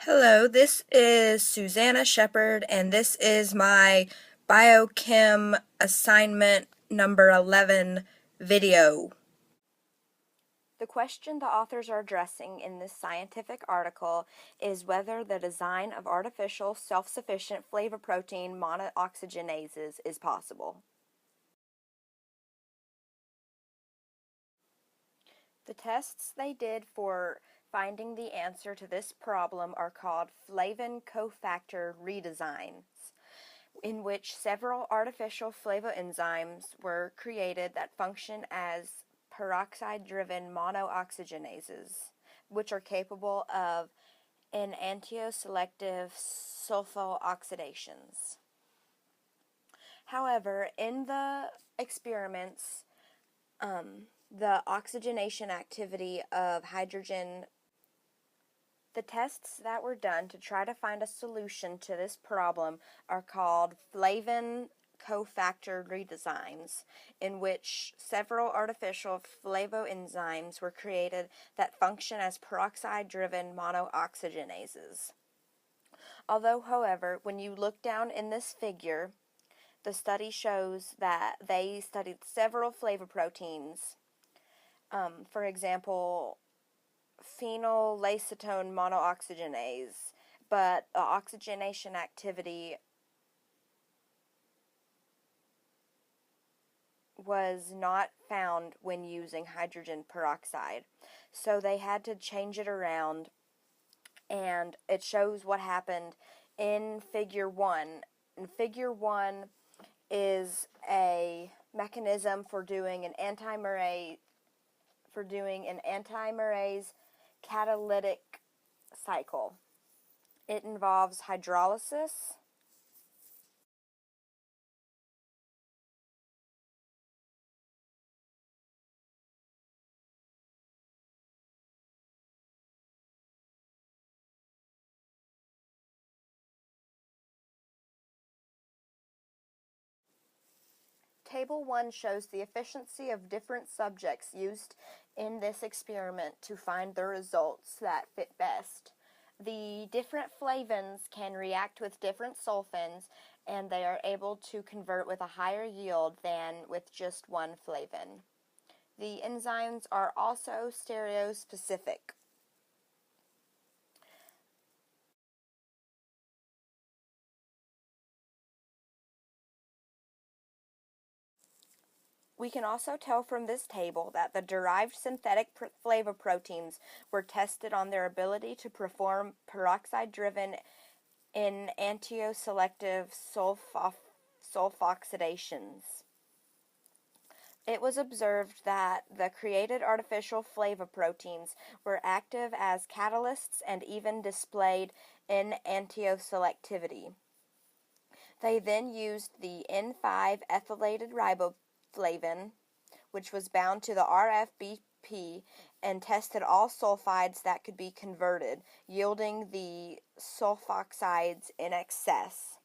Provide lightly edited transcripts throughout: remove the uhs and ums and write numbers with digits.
Hello, this is Susanna Shepard, and this is my Biochem assignment number 11 video. The question the authors are addressing in this scientific article is whether the design of artificial self-sufficient flavoprotein monooxygenases is possible. The tests they did for finding the answer to this problem are called flavin cofactor redesigns, in which several artificial flavoenzymes were created that function as peroxide-driven monooxygenases, which are capable of enantioselective sulfooxidations. However, in the experiments, the oxygenation activity of hydrogen. The tests that were done to try to find a solution to this problem are called flavin cofactor redesigns, in which several artificial flavoenzymes were created that function as peroxide-driven monooxygenases. Although, however, when you look down in this figure, the study shows that they studied several flavoproteins. For example, phenylacetone monooxygenase, but the oxygenation activity was not found when using hydrogen peroxide. So they had to change it around, and it shows what happened in Figure 1. And Figure 1 is a mechanism for doing an antimerase catalytic cycle. It involves hydrolysis, Table 1 shows the efficiency of different subjects used in this experiment to find the results that fit best. The different flavins can react with different sulfins, and they are able to convert with a higher yield than with just one flavin. The enzymes are also stereospecific. We can also tell from this table that the derived synthetic flavoproteins were tested on their ability to perform peroxide-driven enantioselective sulfoxidations. It was observed that the created artificial flavoproteins were active as catalysts and even displayed enantioselectivity. They then used the N5 ethylated riboflavin, which was bound to the RFBP, and tested all sulfides that could be converted, yielding the sulfoxides in excess.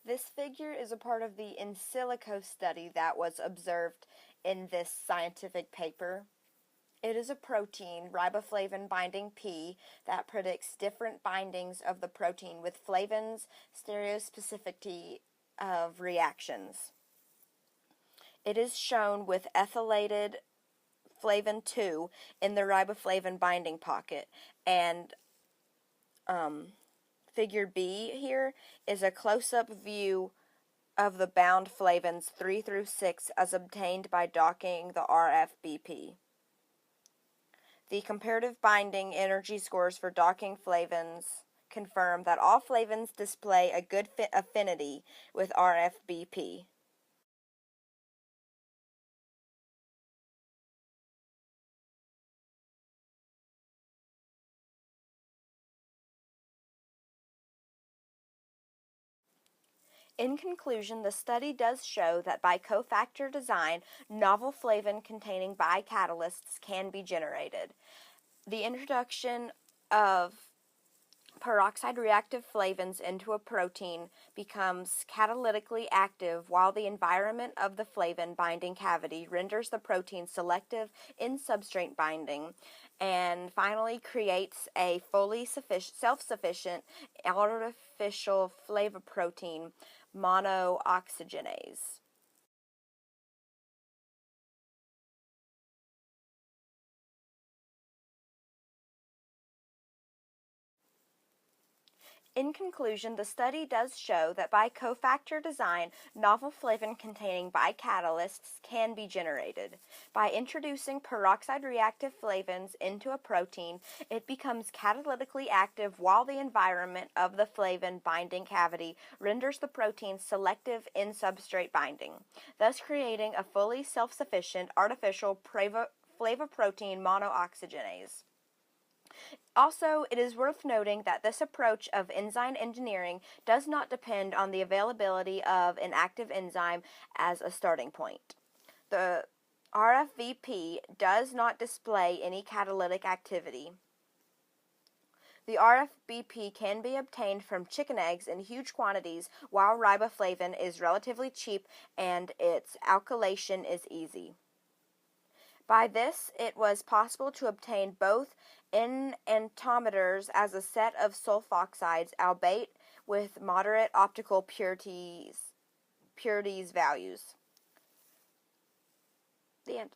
This figure is a part of the in silico study that was observed in this scientific paper. It is a protein, riboflavin binding P, that predicts different bindings of the protein with flavins, stereospecificity of reactions. It is shown with ethylated flavin 2 in the riboflavin binding pocket, and Figure B here is a close-up view of the bound flavins 3 through 6 as obtained by docking the RFBP. The comparative binding energy scores for docking flavins confirm that all flavins display a good affinity with RFBP. In conclusion, the study does show that by cofactor design, novel flavin-containing bicatalysts can be generated. The introduction of Peroxide reactive flavins into a protein becomes catalytically active while the environment of the flavin binding cavity renders the protein selective in substrate binding, and finally creates a fully self-sufficient artificial flavoprotein monooxygenase. In conclusion, the study does show that by cofactor design, novel flavin-containing bicatalysts can be generated. By introducing peroxide reactive flavins into a protein, it becomes catalytically active while the environment of the flavin binding cavity renders the protein selective in substrate binding, thus creating a fully self-sufficient artificial flavoprotein monooxygenase. Also, it is worth noting that this approach of enzyme engineering does not depend on the availability of an active enzyme as a starting point. The RFVP does not display any catalytic activity. The RFBP can be obtained from chicken eggs in huge quantities, while riboflavin is relatively cheap and its alkylation is easy. By this, it was possible to obtain both enantiomers as a set of sulfoxides, albeit with moderate optical purities values. The end.